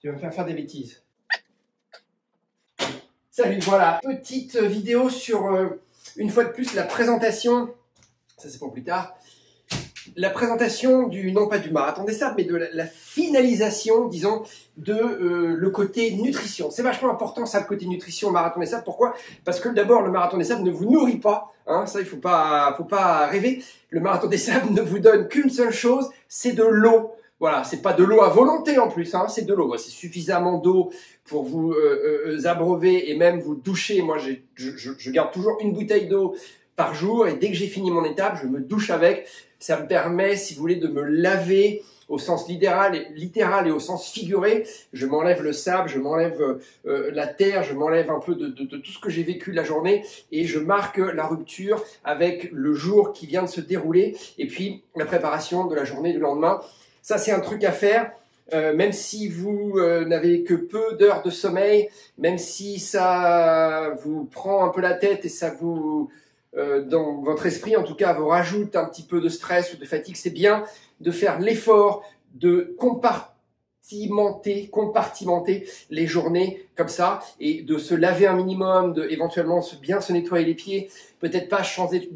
Tu vas me faire des bêtises. Salut, voilà, petite vidéo sur, une fois de plus, la présentation, ça c'est pour plus tard, la présentation du, non pas du marathon des sables, mais de la finalisation, disons, de le côté nutrition. C'est vachement important ça, le côté nutrition au marathon des sables. Pourquoi? Parce que d'abord, le marathon des sables ne vous nourrit pas, hein, ça il faut pas rêver. Le marathon des sables ne vous donne qu'une seule chose, c'est de l'eau. Voilà, c'est pas de l'eau à volonté en plus, hein, c'est de l'eau. C'est suffisamment d'eau pour vous abreuver et même vous doucher. Moi, je garde toujours une bouteille d'eau par jour et dès que j'ai fini mon étape, je me douche avec. Ça me permet, si vous voulez, de me laver au sens littéral et au sens figuré. Je m'enlève le sable, je m'enlève la terre, je m'enlève un peu de tout ce que j'ai vécu la journée et je marque la rupture avec le jour qui vient de se dérouler et puis la préparation de la journée du lendemain. Ça, c'est un truc à faire, même si vous n'avez que peu d'heures de sommeil, même si ça vous prend un peu la tête et ça vous, dans votre esprit en tout cas, vous rajoute un petit peu de stress ou de fatigue, c'est bien de faire l'effort de compartimenter les journées comme ça et de se laver un minimum, de éventuellement bien se nettoyer les pieds, peut-être pas changer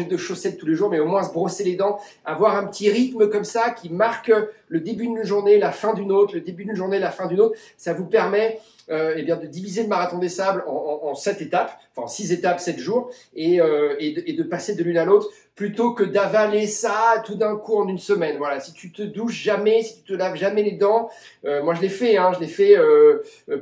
de chaussettes tous les jours, mais au moins se brosser les dents, avoir un petit rythme comme ça qui marque le début d'une journée, la fin d'une autre, le début d'une journée, la fin d'une autre. Ça vous permet eh bien, de diviser le marathon des sables en 7 étapes, enfin 6 étapes, 7 jours, et de passer de l'une à l'autre, plutôt que d'avaler ça tout d'un coup en une semaine. Voilà, si tu te douches jamais, si tu te laves jamais les dents, moi je l'ai fait, hein,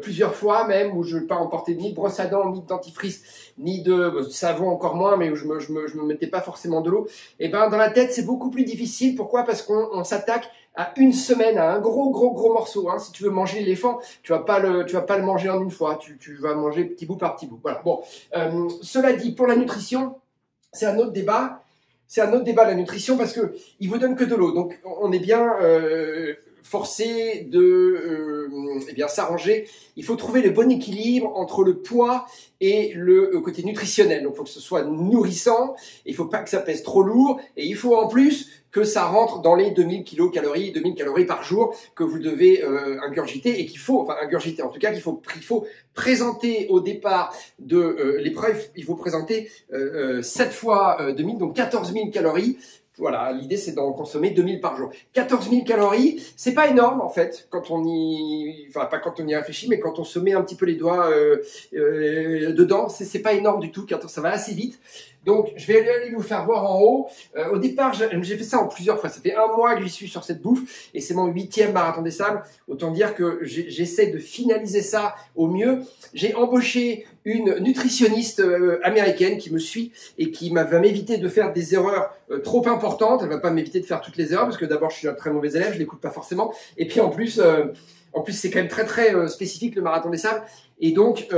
plusieurs fois même, où je n'ai pas emporté ni de brosse à dents, ni de dentifrice, ni de savon encore moins, mais où je me mettais pas forcément de l'eau. Et ben dans la tête c'est beaucoup plus difficile. Pourquoi? Parce qu'on s'attaque à une semaine, à un gros morceau. Hein. Si tu veux manger l'éléphant, tu vas pas le manger en une fois. Tu vas manger petit bout par petit bout. Voilà. Bon, cela dit, pour la nutrition, c'est un autre débat. C'est un autre débat la nutrition parce que il vous donne que de l'eau. Donc on est bien forcé de eh bien s'arranger. Il faut trouver le bon équilibre entre le poids et le côté nutritionnel. Donc il faut que ce soit nourrissant. Il faut pas que ça pèse trop lourd et il faut en plus que ça rentre dans les 2000 kilocalories, 2000 calories par jour que vous devez ingurgiter et qu'il faut, enfin ingurgiter en tout cas, qu'il faut présenter au départ de l'épreuve, il faut présenter 7 fois 2000, donc 14 000 calories. Voilà, l'idée c'est d'en consommer 2000 par jour. 14 000 calories, c'est pas énorme en fait, quand on y, enfin pas quand on y réfléchit, mais quand on se met un petit peu les doigts dedans, c'est pas énorme du tout, ça va assez vite. Donc, je vais aller vous faire voir en haut. Au départ, j'ai fait ça en plusieurs fois. Ça fait 1 mois que j'y suis sur cette bouffe et c'est mon 8e marathon des sables. Autant dire que j'essaie de finaliser ça au mieux. J'ai embauché une nutritionniste américaine qui me suit et qui va m'éviter de faire des erreurs trop importantes. Elle va pas m'éviter de faire toutes les erreurs parce que d'abord, je suis un très mauvais élève, je l'écoute pas forcément. Et puis en plus c'est quand même très spécifique le marathon des sables. Et donc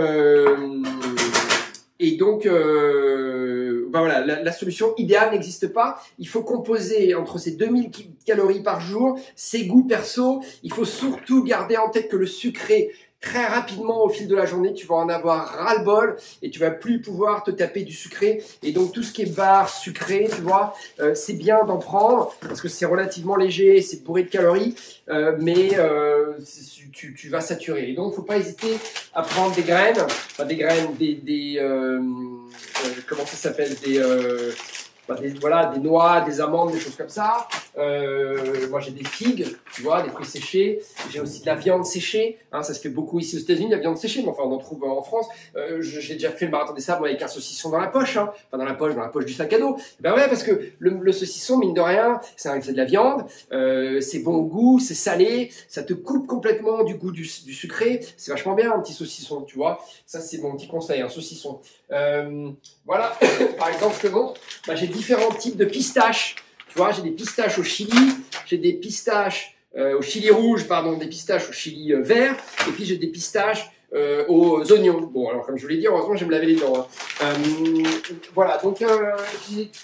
ben voilà, la solution idéale n'existe pas. Il faut composer entre ces 2000 calories par jour, ses goûts perso. Il faut surtout garder en tête que le sucré, très rapidement au fil de la journée, tu vas en avoir ras-le-bol et tu vas plus pouvoir te taper du sucré. Et donc tout ce qui est barre sucré, tu vois, c'est bien d'en prendre parce que c'est relativement léger, c'est bourré de calories, mais tu vas saturer. Et donc faut pas hésiter à prendre des graines, enfin des graines, comment ça s'appelle, voilà, des noix, des amandes, des choses comme ça. Moi j'ai des figues, tu vois, des fruits séchés. J'ai aussi de la viande séchée. Hein, ça se fait beaucoup ici aux États-Unis, la viande séchée, mais enfin on en trouve en France. J'ai déjà fait le marathon des sables avec un saucisson dans la poche, hein. Enfin dans la poche du sac à dos. Ben ouais, parce que le saucisson, mine de rien, c'est de la viande. C'est bon au goût, c'est salé, ça te coupe complètement du goût du sucré. C'est vachement bien un petit saucisson, tu vois. Ça c'est mon petit conseil, un saucisson. Voilà, par exemple, je te montre. Ben, j'ai différents types de pistaches. Tu vois, j'ai des pistaches au chili, j'ai des pistaches au chili rouge, pardon, des pistaches au chili vert, et puis j'ai des pistaches aux oignons. Bon, alors comme je vous l'ai dit, heureusement, je vais me laver les dents. Hein. Voilà, donc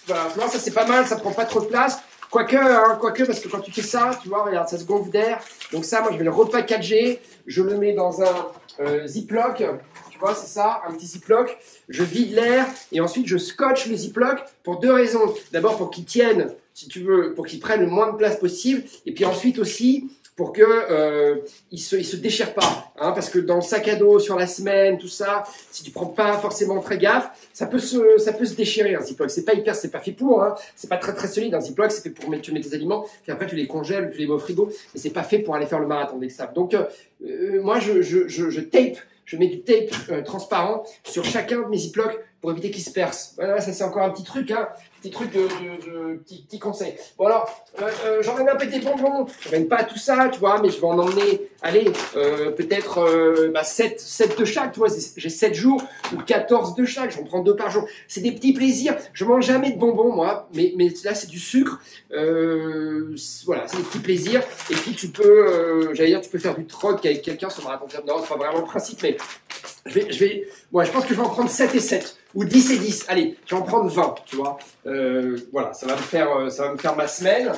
voilà, ça c'est pas mal, ça prend pas trop de place. Quoique, parce que quand tu fais ça, tu vois, regarde, ça se gonfle d'air. Donc ça, moi, je vais le repackager, je le mets dans un Ziploc. Tu vois, c'est ça, un petit Ziploc. Je vide l'air et ensuite je scotche le Ziploc pour 2 raisons. D'abord pour qu'il tienne, si tu veux, pour qu'il prenne le moins de place possible. Et puis ensuite aussi pour que il se déchire pas, hein, parce que dans le sac à dos sur la semaine, tout ça, si tu prends pas forcément très gaffe, ça peut se déchirer un Ziploc. C'est pas fait pour, hein, c'est pas très solide un Ziploc, c'est fait pour tu mets tes aliments, puis après tu les congèles, tu les mets au frigo, mais c'est pas fait pour aller faire le marathon des sables. Donc moi je tape. Je mets du tape transparent sur chacun de mes ziplocs pour éviter qu'ils se percent. Voilà, ça c'est encore un petit truc, hein, petit truc petit conseil. Bon alors, j'emmène un peu des bonbons. J'emmène pas tout ça, tu vois, mais je vais en emmener, allez, peut-être 7 de chaque, tu vois, j'ai 7 jours ou 14 de chaque, j'en prends 2 par jour. C'est des petits plaisirs. Je mange jamais de bonbons, moi, mais là c'est du sucre. Voilà, c'est des petits plaisirs. Et puis tu peux, tu peux faire du troc avec quelqu'un sur marathon. Non, c'est pas vraiment le principe, mais je pense que je vais en prendre 7 et 7, ou 10 et 10. Allez, je vais en prendre 20, tu vois. Voilà, ça va me faire ma semaine.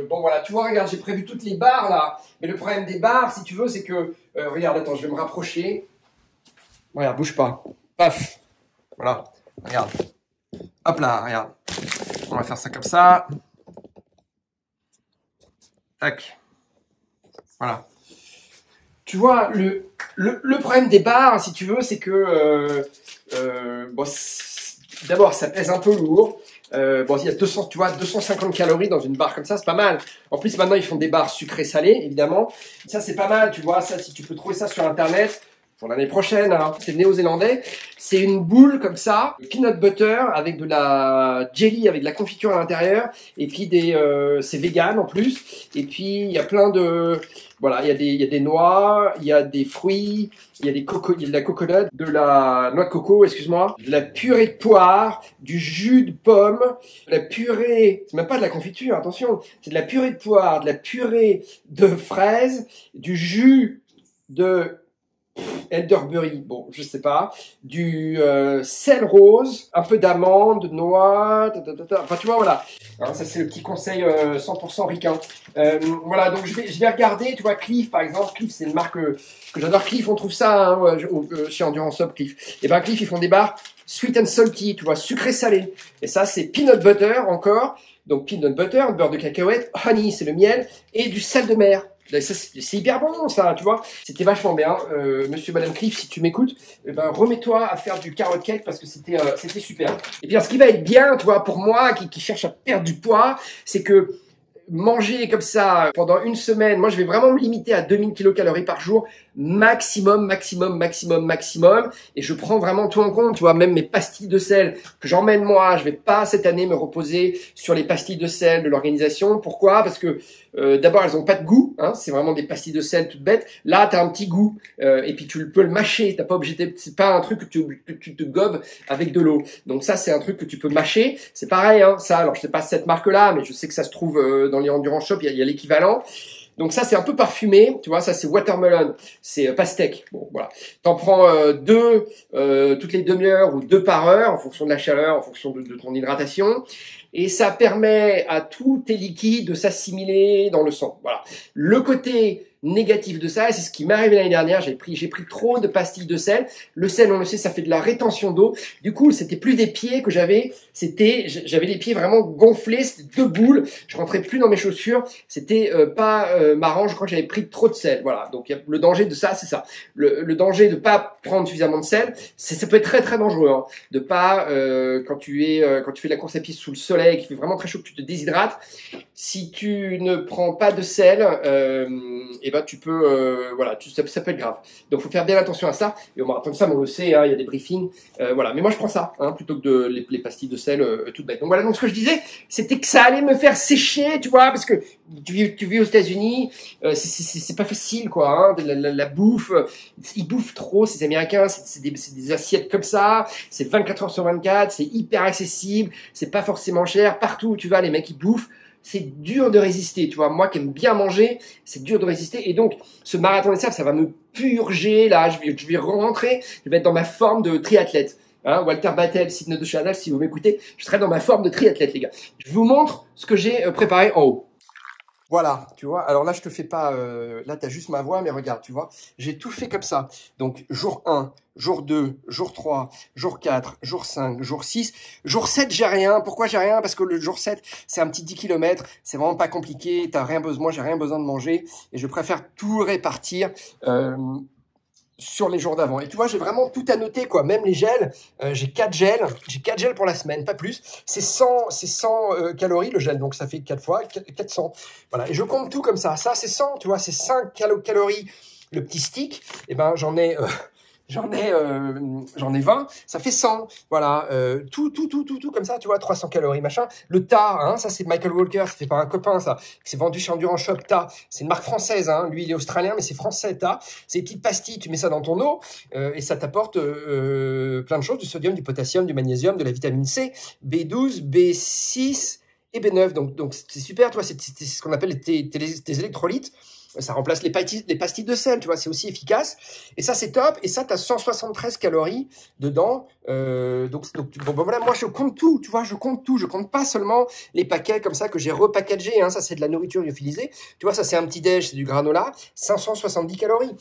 Bon, voilà, tu vois, regarde, j'ai prévu toutes les barres, là. Mais le problème des barres, si tu veux, c'est que... regarde, attends, je vais me rapprocher. Regarde, bouge pas. Paf. Voilà, regarde. Hop là, regarde. On va faire ça comme ça. Tac. Voilà. Tu vois, le problème des barres, si tu veux, c'est que bon, d'abord, ça pèse un peu lourd. Bon, il y a 250 calories dans une barre comme ça, c'est pas mal. En plus, maintenant, ils font des barres sucrées-salées, évidemment. Ça, c'est pas mal, tu vois. Ça, si tu peux trouver ça sur Internet pour l'année prochaine, hein. C'est néo-zélandais. C'est une boule comme ça, peanut butter avec de la jelly, avec de la confiture à l'intérieur, et puis c'est vegan en plus. Et puis il y a plein de, voilà, il y a des noix, il y a des fruits, il y a de la coconut, de la noix de coco, excuse-moi, de la purée de poire, du jus de pomme, de la purée, c'est même pas de la confiture, attention, c'est de la purée de poire, de la purée de fraises, du jus de elderberry, bon, je sais pas, du sel rose, un peu d'amande, de noix, enfin tu vois, voilà. Hein, ça c'est le petit conseil 100% ricain. Voilà, donc je vais regarder, tu vois, Cliff par exemple. Cliff, c'est une marque que j'adore. Cliff, on trouve ça hein, chez Endurance Hub, Cliff. Et ben Cliff, ils font des barres sweet and salty, tu vois, sucré-salé. Et ça, c'est peanut butter encore. Donc peanut butter, beurre de cacahuète, honey, c'est le miel, et du sel de mer. C'est hyper bon ça, tu vois. C'était vachement bien. Monsieur, Madame Cliff, si tu m'écoutes, ben, remets-toi à faire du carrot cake parce que c'était super. Et bien, ce qui va être bien, tu vois, pour moi qui cherche à perdre du poids, c'est que manger comme ça pendant une semaine, moi je vais vraiment me limiter à 2000 kilocalories par jour, maximum, et je prends vraiment tout en compte, tu vois, même mes pastilles de sel que j'emmène moi, je vais pas cette année me reposer sur les pastilles de sel de l'organisation. Pourquoi? Parce que d'abord elles ont pas de goût, hein, c'est vraiment des pastilles de sel toutes bêtes. Là t'as un petit goût, et puis tu peux le mâcher, t'as pas obligé, c'est pas un truc que tu te gobes avec de l'eau. Donc ça c'est un truc que tu peux mâcher, c'est pareil, hein, ça, alors je sais pas cette marque là, mais je sais que ça se trouve dans les Endurance Shop, il y a l'équivalent. Donc ça c'est un peu parfumé, tu vois, ça c'est watermelon, c'est pastèque. Bon voilà, t'en prends 2 toutes les demi-heures ou 2 par heure en fonction de la chaleur, en fonction de ton hydratation. Et ça permet à tous tes liquides de s'assimiler dans le sang. Voilà. Le côté négatif de ça, et c'est ce qui m'est arrivé l'année dernière, j'ai pris trop de pastilles de sel. Le sel, on le sait, ça fait de la rétention d'eau. Du coup, c'était plus des pieds que j'avais les pieds vraiment gonflés, c'était 2 boules. Je rentrais plus dans mes chaussures. C'était pas marrant. Je crois que j'avais pris trop de sel. Voilà. Donc le danger de ça, c'est ça. Le danger de pas prendre suffisamment de sel, ça peut être très très dangereux. Hein, de pas quand tu fais de la course à pied sous le soleil, qu'il fait vraiment très chaud, que tu te déshydrates. Si tu ne prends pas de sel, et ben tu peux voilà, ça peut être grave. Donc faut faire bien attention à ça. Et au marathon de ça, on le sait, hein, il y a des briefings, voilà. Mais moi je prends ça, hein, plutôt que les pastilles de sel toutes bêtes. Donc voilà. Donc ce que je disais, c'était que ça allait me faire sécher, tu vois, parce que tu vis aux États-Unis, c'est pas facile quoi. Hein, la bouffe, ils bouffent trop ces Américains. C'est des assiettes comme ça. C'est 24 heures sur 24. C'est hyper accessible. C'est pas forcément cher. Partout où tu vas, les mecs ils bouffent. C'est dur de résister, tu vois. Moi qui aime bien manger, c'est dur de résister. Et donc, ce marathon des sables, ça va me purger. Là, je vais rentrer. Je vais être dans ma forme de triathlète. Hein, Walter Battel, Sidney de Chanel, si vous m'écoutez, je serai dans ma forme de triathlète, les gars. Je vous montre ce que j'ai préparé en haut. Voilà, tu vois. Alors là, je te fais pas... là, tu as juste ma voix, mais regarde, tu vois. J'ai tout fait comme ça. Donc, jour 1, jour 2, jour 3, jour 4, jour 5, jour 6. Jour 7, j'ai rien. Pourquoi j'ai rien? Parce que le jour 7, c'est un petit 10 km. C'est vraiment pas compliqué. T'as rien besoin, moi, j'ai rien besoin de manger. Et je préfère tout répartir. Sur les jours d'avant. Et tu vois, j'ai vraiment tout annoté, quoi. Même les gels, j'ai 4 gels. J'ai 4 gels pour la semaine, pas plus. C'est 100 calories le gel, donc ça fait 4 fois 400. Voilà. Et je compte tout comme ça. Ça, c'est 100, tu vois, c'est 5 calories. Le petit stick, eh ben, j'en ai 20, ça fait 100. Voilà, tout comme ça, tu vois, 300 calories, machin. Le Tas, hein, ça c'est Michael Walker, c'est fait par un copain, ça. C'est vendu chez Endurance Shop, Tas. C'est une marque française, hein. Lui, il est australien, mais c'est français, Tas. C'est des petites pastilles, tu mets ça dans ton eau, et ça t'apporte plein de choses, du sodium, du potassium, du magnésium, de la vitamine C, B12, B6 et B9. Donc c'est super, tu vois, c'est ce qu'on appelle tes électrolytes. Ça remplace les pastilles de sel, tu vois, c'est aussi efficace. Et ça, c'est top. Et ça, tu as 173 calories dedans. Bon, voilà, moi, je compte tout, tu vois, je compte tout. Je compte pas seulement les paquets comme ça que j'ai repackagés. Hein, ça, c'est de la nourriture lyophilisée. Tu vois, ça, c'est un petit déj, c'est du granola, 570 calories.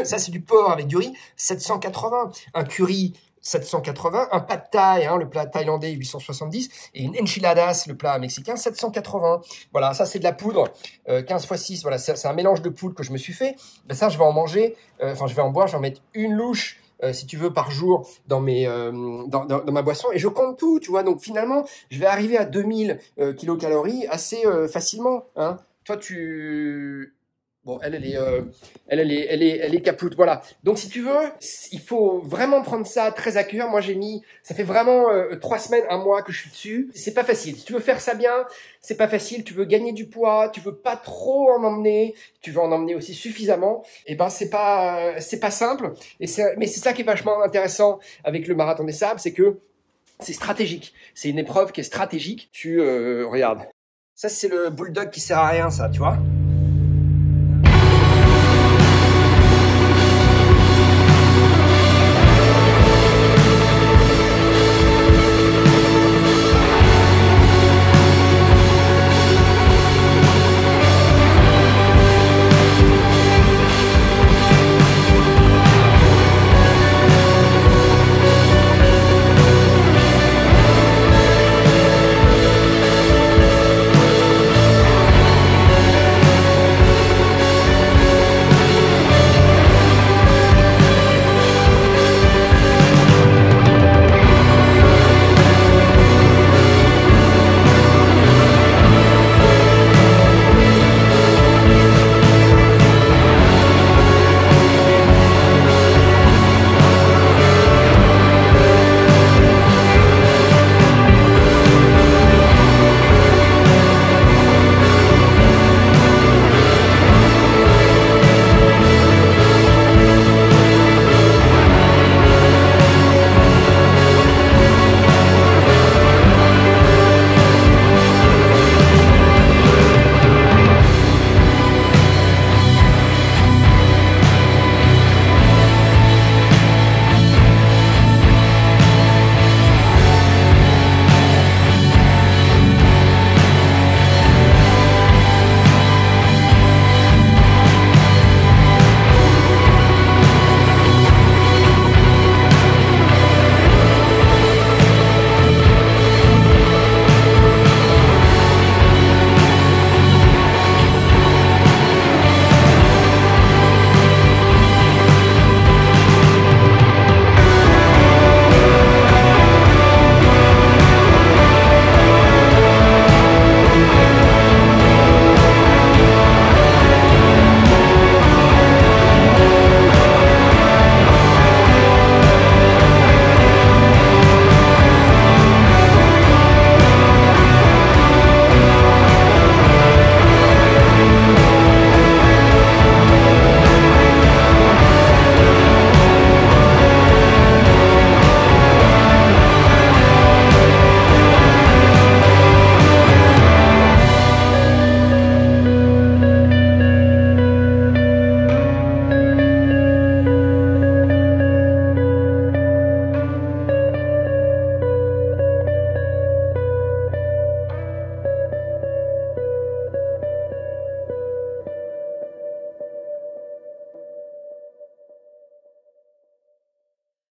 Ça, c'est du porc avec du riz, 780. Un curry, 780, un pad thai, hein, le plat thaïlandais, 870, et une enchiladas, le plat mexicain, 780. Voilà, ça c'est de la poudre, 15 x 6, voilà, c'est un mélange de poudre que je me suis fait. Ben, ça, je vais en manger, je vais en boire, je vais en mettre une louche, si tu veux, par jour dans dans ma boisson, et je compte tout, tu vois. Donc finalement, je vais arriver à 2000 kilocalories assez facilement, hein. Toi, bon, elle est capoute, voilà. Donc, si tu veux, il faut vraiment prendre ça très à cœur. Moi, ça fait vraiment 3 semaines, un mois que je suis dessus. C'est pas facile. Si tu veux faire ça bien, c'est pas facile. Tu veux gagner du poids, tu veux pas trop en emmener, tu veux en emmener aussi suffisamment. Et ben, c'est pas simple. Mais c'est ça qui est vachement intéressant avec le marathon des sables, c'est que c'est stratégique. C'est une épreuve qui est stratégique. Regarde. Ça, c'est le bulldog qui sert à rien, ça, tu vois.